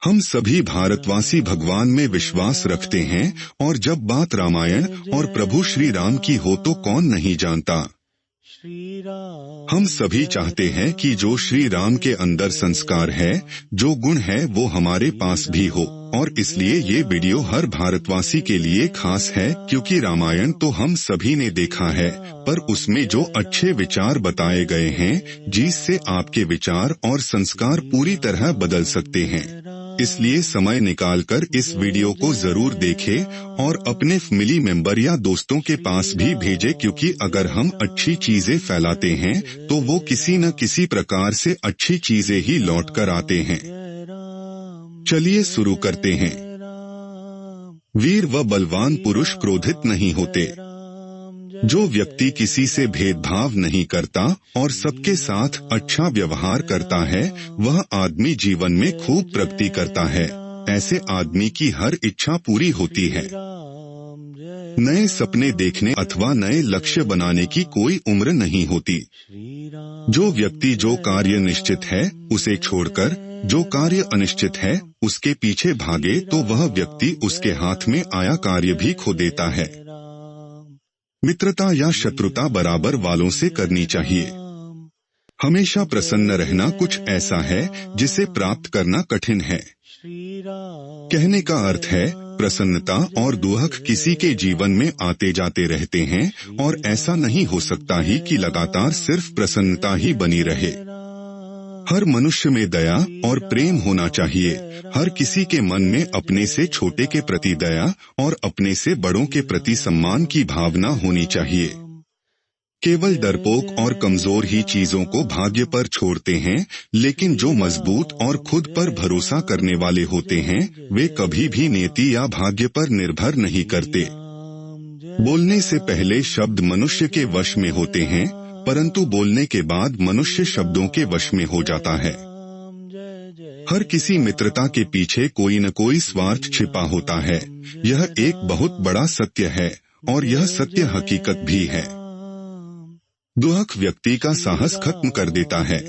हम सभी भारतवासी भगवान में विश्वास रखते हैं और जब बात रामायण और प्रभु श्री राम की हो तो कौन नहीं जानता। हम सभी चाहते हैं कि जो श्री राम के अंदर संस्कार है, जो गुण है वो हमारे पास भी हो, और इसलिए ये वीडियो हर भारतवासी के लिए खास है क्योंकि रामायण तो हम सभी ने देखा है, पर उसमें जो अच्छे विचार बताए गए हैं जिससे आपके विचार और संस्कार पूरी तरह बदल सकते हैं। इसलिए समय निकालकर इस वीडियो को जरूर देखें और अपने फैमिली मेंबर या दोस्तों के पास भी भेजें, क्योंकि अगर हम अच्छी चीजें फैलाते हैं तो वो किसी न किसी प्रकार से अच्छी चीजें ही लौट कर आते हैं। चलिए शुरू करते हैं। वीर व बलवान पुरुष क्रोधित नहीं होते। जो व्यक्ति किसी से भेदभाव नहीं करता और सबके साथ अच्छा व्यवहार करता है, वह आदमी जीवन में खूब प्रगति करता है। ऐसे आदमी की हर इच्छा पूरी होती है। नए सपने देखने अथवा नए लक्ष्य बनाने की कोई उम्र नहीं होती। जो व्यक्ति जो कार्य निश्चित है उसे छोड़कर जो कार्य अनिश्चित है उसके पीछे भागे तो वह व्यक्ति उसके हाथ में आया कार्य भी खो देता है। मित्रता या शत्रुता बराबर वालों से करनी चाहिए। हमेशा प्रसन्न रहना कुछ ऐसा है जिसे प्राप्त करना कठिन है। कहने का अर्थ है प्रसन्नता और दुख किसी के जीवन में आते जाते रहते हैं, और ऐसा नहीं हो सकता ही कि लगातार सिर्फ प्रसन्नता ही बनी रहे। हर मनुष्य में दया और प्रेम होना चाहिए। हर किसी के मन में अपने से छोटे के प्रति दया और अपने से बड़ों के प्रति सम्मान की भावना होनी चाहिए। केवल डरपोक और कमजोर ही चीजों को भाग्य पर छोड़ते हैं, लेकिन जो मजबूत और खुद पर भरोसा करने वाले होते हैं वे कभी भी नियति या भाग्य पर निर्भर नहीं करते। बोलने से पहले शब्द मनुष्य के वश में होते हैं, परंतु बोलने के बाद मनुष्य शब्दों के वश में हो जाता है। हर किसी मित्रता के पीछे कोई न कोई स्वार्थ छिपा होता है। यह एक बहुत बड़ा सत्य है और यह सत्य हकीकत भी है। दुख व्यक्ति का साहस खत्म कर देता है।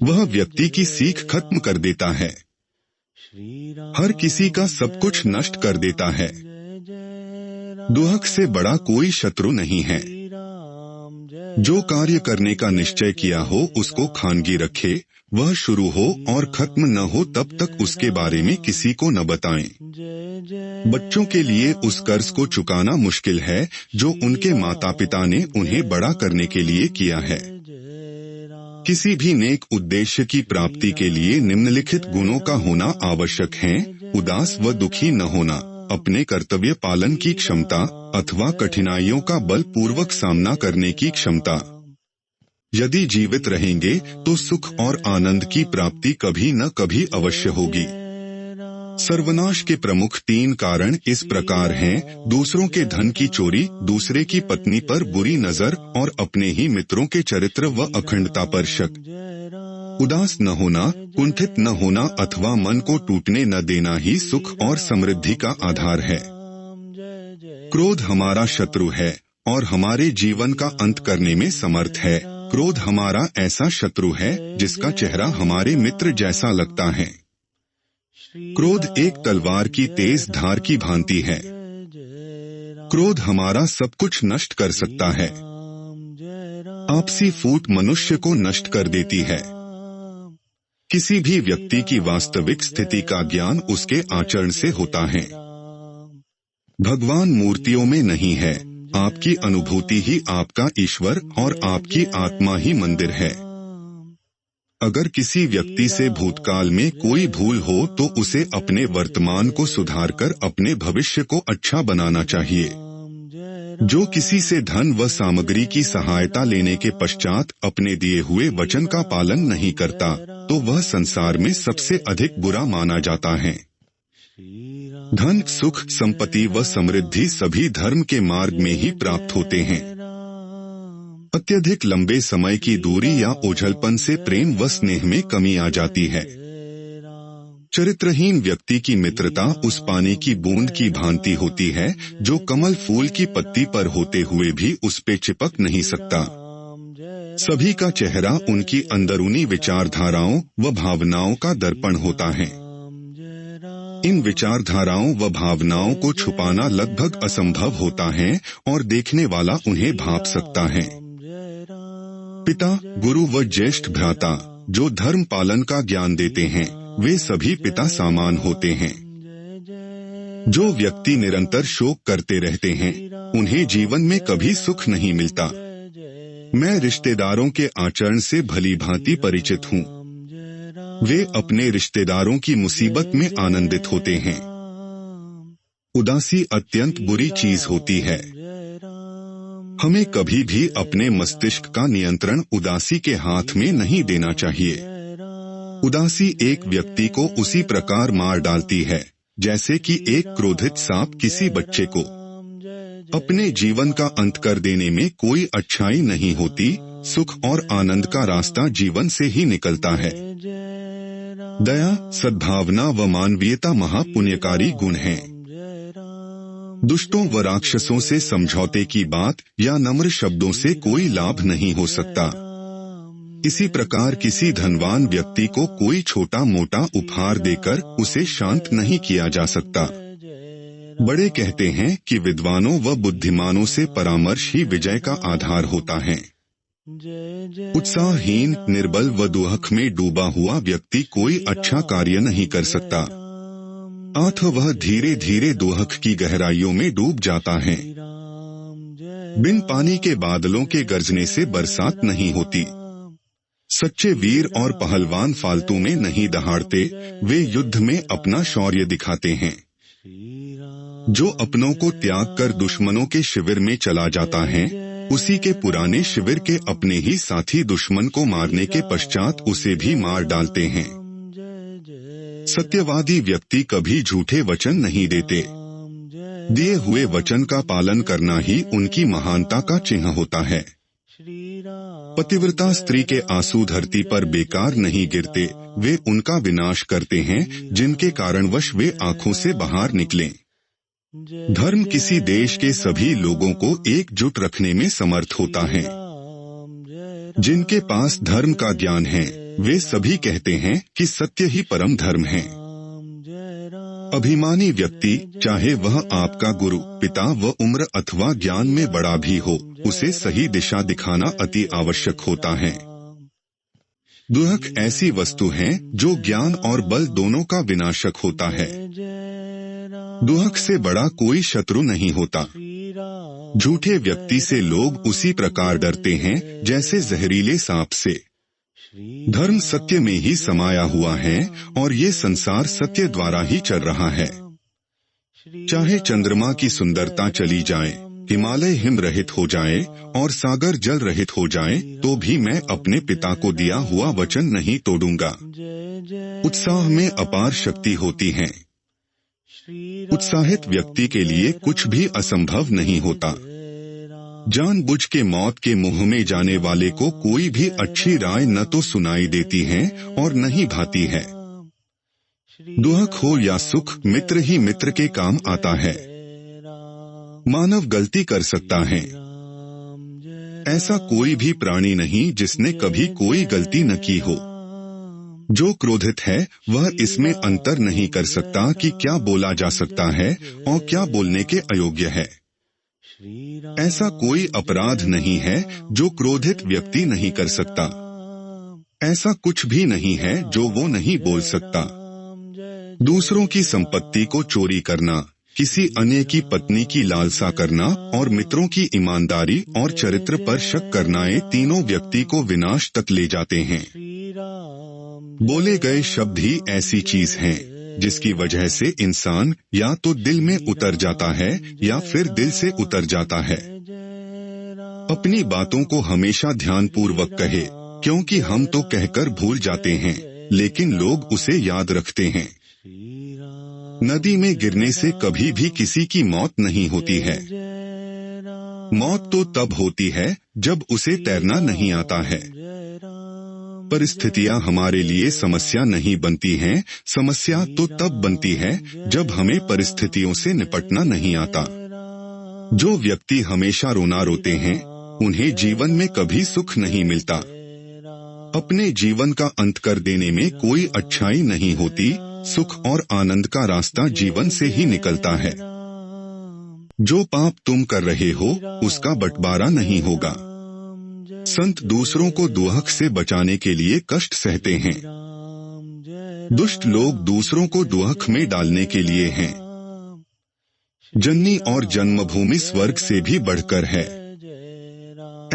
वह व्यक्ति की सीख खत्म कर देता है। हर किसी का सब कुछ नष्ट कर देता है। दुख से बड़ा कोई शत्रु नहीं है। जो कार्य करने का निश्चय किया हो उसको खानगी रखे, वह शुरू हो और खत्म न हो तब तक उसके बारे में किसी को न बताएं। बच्चों के लिए उस कर्ज को चुकाना मुश्किल है जो उनके माता पिता ने उन्हें बड़ा करने के लिए किया है। किसी भी नेक उद्देश्य की प्राप्ति के लिए निम्नलिखित गुणों का होना आवश्यक है। उदास व दुखी न होना, अपने कर्तव्य पालन की क्षमता अथवा कठिनाइयों का बलपूर्वक सामना करने की क्षमता। यदि जीवित रहेंगे तो सुख और आनंद की प्राप्ति कभी न कभी अवश्य होगी। सर्वनाश के प्रमुख 3 कारण इस प्रकार हैं: दूसरों के धन की चोरी, दूसरे की पत्नी पर बुरी नजर और अपने ही मित्रों के चरित्र व अखंडता पर शक। उदास न होना, कुंठित न होना अथवा मन को टूटने न देना ही सुख और समृद्धि का आधार है। क्रोध हमारा शत्रु है और हमारे जीवन का अंत करने में समर्थ है। क्रोध हमारा ऐसा शत्रु है जिसका चेहरा हमारे मित्र जैसा लगता है। क्रोध एक तलवार की तेज धार की भांति है। क्रोध हमारा सब कुछ नष्ट कर सकता है। आपसी फूट मनुष्य को नष्ट कर देती है। किसी भी व्यक्ति की वास्तविक स्थिति का ज्ञान उसके आचरण से होता है। भगवान मूर्तियों में नहीं है। आपकी अनुभूति ही आपका ईश्वर और आपकी आत्मा ही मंदिर है। अगर किसी व्यक्ति से भूतकाल में कोई भूल हो तो उसे अपने वर्तमान को सुधारकर अपने भविष्य को अच्छा बनाना चाहिए। जो किसी से धन व सामग्री की सहायता लेने के पश्चात अपने दिए हुए वचन का पालन नहीं करता तो वह संसार में सबसे अधिक बुरा माना जाता है। धन, सुख, संपत्ति व समृद्धि सभी धर्म के मार्ग में ही प्राप्त होते हैं। अत्यधिक लंबे समय की दूरी या ओझलपन से प्रेम व स्नेह में कमी आ जाती है। चरित्रहीन व्यक्ति की मित्रता उस पानी की बूंद की भांति होती है जो कमल फूल की पत्ती पर होते हुए भी उस पे चिपक नहीं सकता। सभी का चेहरा उनकी अंदरूनी विचारधाराओं व भावनाओं का दर्पण होता है। इन विचारधाराओं व भावनाओं को छुपाना लगभग असंभव होता है और देखने वाला उन्हें भांप सकता है। पिता, गुरु व ज्येष्ठ भ्राता जो धर्म पालन का ज्ञान देते हैं, वे सभी पिता समान होते हैं। जो व्यक्ति निरंतर शोक करते रहते हैं, उन्हें जीवन में कभी सुख नहीं मिलता। मैं रिश्तेदारों के आचरण से भली भांति परिचित हूँ। वे अपने रिश्तेदारों की मुसीबत में आनंदित होते हैं। उदासी अत्यंत बुरी चीज होती है। हमें कभी भी अपने मस्तिष्क का नियंत्रण उदासी के हाथ में नहीं देना चाहिए। उदासी एक व्यक्ति को उसी प्रकार मार डालती है जैसे कि एक क्रोधित सांप किसी बच्चे को। अपने जीवन का अंत कर देने में कोई अच्छाई नहीं होती। सुख और आनंद का रास्ता जीवन से ही निकलता है। दया, सद्भावना व मानवीयता महापुण्यकारी गुण हैं। दुष्टों व राक्षसों से समझौते की बात या नम्र शब्दों से कोई लाभ नहीं हो सकता। इसी प्रकार किसी धनवान व्यक्ति को कोई छोटा मोटा उपहार देकर उसे शांत नहीं किया जा सकता। बड़े कहते हैं कि विद्वानों व बुद्धिमानों से परामर्श ही विजय का आधार होता है। उत्साहहीन, निर्बल व दुहक में डूबा हुआ व्यक्ति कोई अच्छा कार्य नहीं कर सकता। अतः वह धीरे धीरे दुहक की गहराइयों में डूब जाता है। बिन पानी के बादलों के गरजने से बरसात नहीं होती। सच्चे वीर और पहलवान फालतू में नहीं दहाड़ते, वे युद्ध में अपना शौर्य दिखाते हैं। जो अपनों को त्याग कर दुश्मनों के शिविर में चला जाता है, उसी के पुराने शिविर के अपने ही साथी दुश्मन को मारने के पश्चात उसे भी मार डालते हैं। सत्यवादी व्यक्ति कभी झूठे वचन नहीं देते। दिए हुए वचन का पालन करना ही उनकी महानता का चिन्ह होता है। पतिव्रता स्त्री के आंसू धरती पर बेकार नहीं गिरते, वे उनका विनाश करते हैं जिनके कारणवश वे आंखों से बाहर निकलें। धर्म किसी देश के सभी लोगों को एकजुट रखने में समर्थ होता है। जिनके पास धर्म का ज्ञान है, वे सभी कहते हैं कि सत्य ही परम धर्म है। अभिमानी व्यक्ति, चाहे वह आपका गुरु, पिता व उम्र अथवा ज्ञान में बड़ा भी हो, उसे सही दिशा दिखाना अति आवश्यक होता है। दुहक ऐसी वस्तु है जो ज्ञान और बल दोनों का विनाशक होता है। दुहक से बड़ा कोई शत्रु नहीं होता। झूठे व्यक्ति से लोग उसी प्रकार डरते हैं जैसे जहरीले सांप से। धर्म सत्य में ही समाया हुआ है और ये संसार सत्य द्वारा ही चल रहा है। चाहे चंद्रमा की सुंदरता चली जाए, हिमालय हिम रहित हो जाए और सागर जल रहित हो जाए, तो भी मैं अपने पिता को दिया हुआ वचन नहीं तोड़ूंगा। उत्साह में अपार शक्ति होती है। उत्साहित व्यक्ति के लिए कुछ भी असंभव नहीं होता। जानबूझ के मौत के मुंह में जाने वाले को कोई भी अच्छी राय न तो सुनाई देती है और न ही भाती है। दुहक हो या सुख, मित्र ही मित्र के काम आता है। मानव गलती कर सकता है। ऐसा कोई भी प्राणी नहीं जिसने कभी कोई गलती न की हो। जो क्रोधित है वह इसमें अंतर नहीं कर सकता कि क्या बोला जा सकता है और क्या बोलने के अयोग्य है। ऐसा कोई अपराध नहीं है जो क्रोधित व्यक्ति नहीं कर सकता। ऐसा कुछ भी नहीं है जो वो नहीं बोल सकता। दूसरों की संपत्ति को चोरी करना, किसी अन्य की पत्नी की लालसा करना और मित्रों की ईमानदारी और चरित्र पर शक करना, ये तीनों व्यक्ति को विनाश तक ले जाते हैं। बोले गए शब्द ही ऐसी चीज हैं जिसकी वजह से इंसान या तो दिल में उतर जाता है या फिर दिल से उतर जाता है। अपनी बातों को हमेशा ध्यानपूर्वक कहे, क्योंकि हम तो कहकर भूल जाते हैं लेकिन लोग उसे याद रखते हैं। नदी में गिरने से कभी भी किसी की मौत नहीं होती है। मौत तो तब होती है जब उसे तैरना नहीं आता है। परिस्थितियां हमारे लिए समस्या नहीं बनती हैं, समस्या तो तब बनती है जब हमें परिस्थितियों से निपटना नहीं आता। जो व्यक्ति हमेशा रोना रोते हैं, उन्हें जीवन में कभी सुख नहीं मिलता। अपने जीवन का अंत कर देने में कोई अच्छाई नहीं होती। सुख और आनंद का रास्ता जीवन से ही निकलता है। जो पाप तुम कर रहे हो उसका बंटवारा नहीं होगा। संत दूसरों को दुख से बचाने के लिए कष्ट सहते हैं। दुष्ट लोग दूसरों को दुख में डालने के लिए हैं। जननी और जन्मभूमि स्वर्ग से भी बढ़कर है।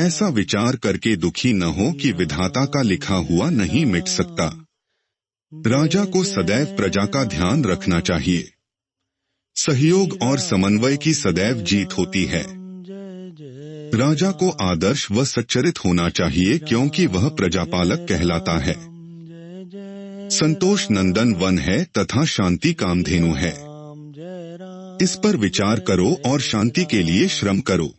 ऐसा विचार करके दुखी न हो कि विधाता का लिखा हुआ नहीं मिट सकता। राजा को सदैव प्रजा का ध्यान रखना चाहिए। सहयोग और समन्वय की सदैव जीत होती है। राजा को आदर्श व सच्चरित होना चाहिए क्योंकि वह प्रजापालक कहलाता है। संतोष नंदन वन है तथा शांति कामधेनु है। इस पर विचार करो और शांति के लिए श्रम करो।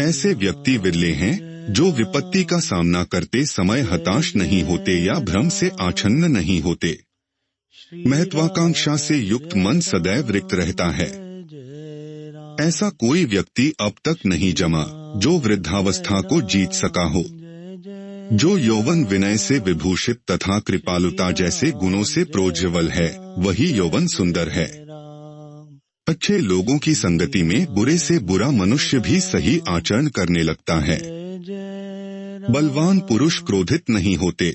ऐसे व्यक्ति विरले हैं जो विपत्ति का सामना करते समय हताश नहीं होते या भ्रम से आच्छन्न नहीं होते। महत्वाकांक्षा से युक्त मन सदैव रिक्त रहता है। ऐसा कोई व्यक्ति अब तक नहीं जमा जो वृद्धावस्था को जीत सका हो। जो यौवन विनय से विभूषित तथा कृपालुता जैसे गुणों से प्रोज्वल है, वही यौवन सुंदर है। अच्छे लोगों की संगति में बुरे से बुरा मनुष्य भी सही आचरण करने लगता है। बलवान पुरुष क्रोधित नहीं होते।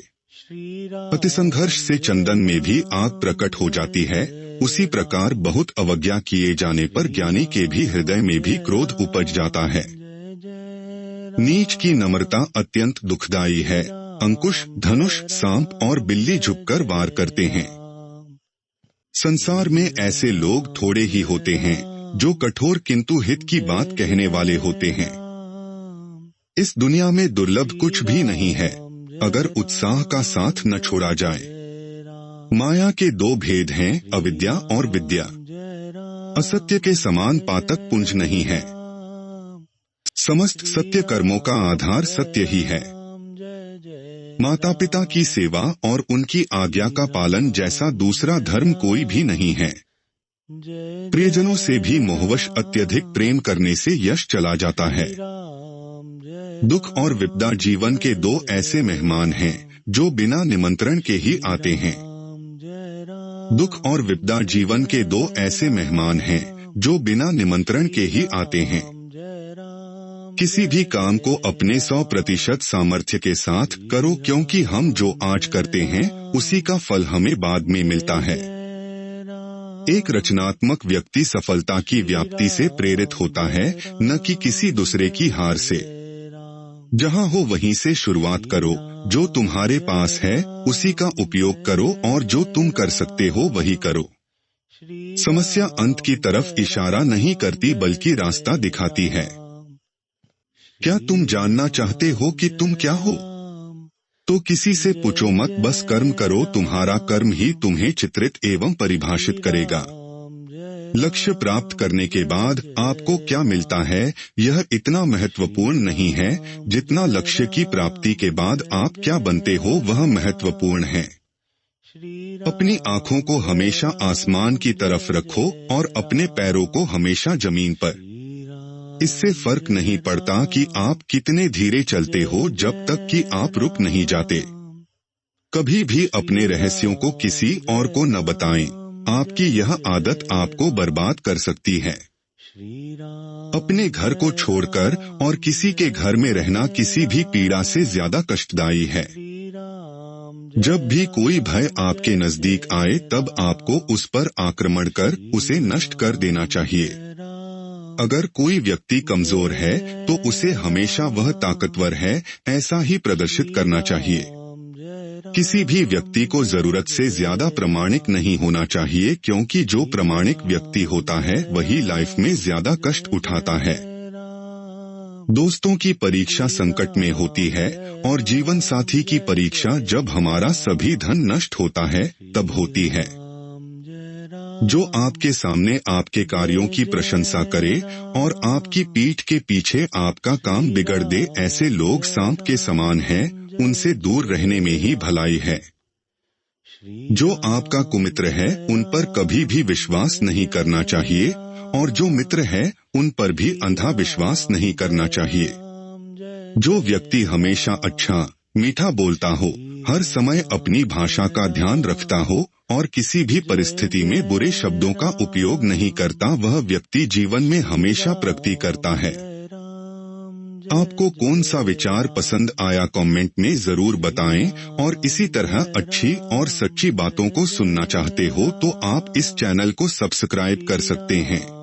अतिसंघर्ष से चंदन में भी आग प्रकट हो जाती है। उसी प्रकार बहुत अवज्ञा किए जाने पर ज्ञानी के भी हृदय में भी क्रोध उपज जाता है। नीच की नम्रता अत्यंत दुखदायी है। अंकुश, धनुष, सांप और बिल्ली झुककर वार करते हैं। संसार में ऐसे लोग थोड़े ही होते हैं जो कठोर किंतु हित की बात कहने वाले होते हैं। इस दुनिया में दुर्लभ कुछ भी नहीं है अगर उत्साह का साथ न छोड़ा जाए। माया के दो भेद हैं, अविद्या और विद्या। असत्य के समान पातक पुंज नहीं है। समस्त सत्य कर्मों का आधार सत्य ही है। माता पिता की सेवा और उनकी आज्ञा का पालन जैसा दूसरा धर्म कोई भी नहीं है। प्रियजनों से भी मोहवश अत्यधिक प्रेम करने से यश चला जाता है। दुख और विपदा जीवन के दो ऐसे मेहमान हैं जो बिना निमंत्रण के ही आते हैं। दुख और विपदा जीवन के दो ऐसे मेहमान हैं जो बिना निमंत्रण के ही आते हैं। किसी भी काम को अपने 100% सामर्थ्य के साथ करो क्योंकि हम जो आज करते हैं उसी का फल हमें बाद में मिलता है। एक रचनात्मक व्यक्ति सफलता की व्याप्ति से प्रेरित होता है, न कि किसी दूसरे की हार से। जहाँ हो वहीं से शुरुआत करो। जो तुम्हारे पास है उसी का उपयोग करो और जो तुम कर सकते हो वही करो। समस्या अंत की तरफ इशारा नहीं करती बल्कि रास्ता दिखाती है। क्या तुम जानना चाहते हो कि तुम क्या हो? तो किसी से पूछो मत, बस कर्म करो। तुम्हारा कर्म ही तुम्हें चित्रित एवं परिभाषित करेगा। लक्ष्य प्राप्त करने के बाद आपको क्या मिलता है यह इतना महत्वपूर्ण नहीं है जितना लक्ष्य की प्राप्ति के बाद आप क्या बनते हो वह महत्वपूर्ण है। अपनी आंखों को हमेशा आसमान की तरफ रखो और अपने पैरों को हमेशा जमीन पर। इससे फर्क नहीं पड़ता कि आप कितने धीरे चलते हो जब तक कि आप रुक नहीं जाते। कभी भी अपने रहस्यों को किसी और को न बताएं। आपकी यह आदत आपको बर्बाद कर सकती है। अपने घर को छोड़कर और किसी के घर में रहना किसी भी पीड़ा से ज्यादा कष्टदायी है। जब भी कोई भय आपके नजदीक आए तब आपको उस पर आक्रमण कर उसे नष्ट कर देना चाहिए। अगर कोई व्यक्ति कमजोर है तो उसे हमेशा वह ताकतवर है ऐसा ही प्रदर्शित करना चाहिए। किसी भी व्यक्ति को जरूरत से ज्यादा प्रामाणिक नहीं होना चाहिए क्योंकि जो प्रामाणिक व्यक्ति होता है वही लाइफ में ज्यादा कष्ट उठाता है। दोस्तों की परीक्षा संकट में होती है और जीवन साथी की परीक्षा जब हमारा सभी धन नष्ट होता है तब होती है। जो आपके सामने आपके कार्यों की प्रशंसा करे और आपकी पीठ के पीछे आपका काम बिगड़ दे, ऐसे लोग सांप के समान हैं, उनसे दूर रहने में ही भलाई है। जो आपका कुमित्र है उन पर कभी भी विश्वास नहीं करना चाहिए और जो मित्र है उन पर भी अंधा विश्वास नहीं करना चाहिए। जो व्यक्ति हमेशा अच्छा मीठा बोलता हो, हर समय अपनी भाषा का ध्यान रखता हो और किसी भी परिस्थिति में बुरे शब्दों का उपयोग नहीं करता, वह व्यक्ति जीवन में हमेशा प्रगति करता है। आपको कौन सा विचार पसंद आया कमेंट में जरूर बताएं, और इसी तरह अच्छी और सच्ची बातों को सुनना चाहते हो तो आप इस चैनल को सब्सक्राइब कर सकते हैं।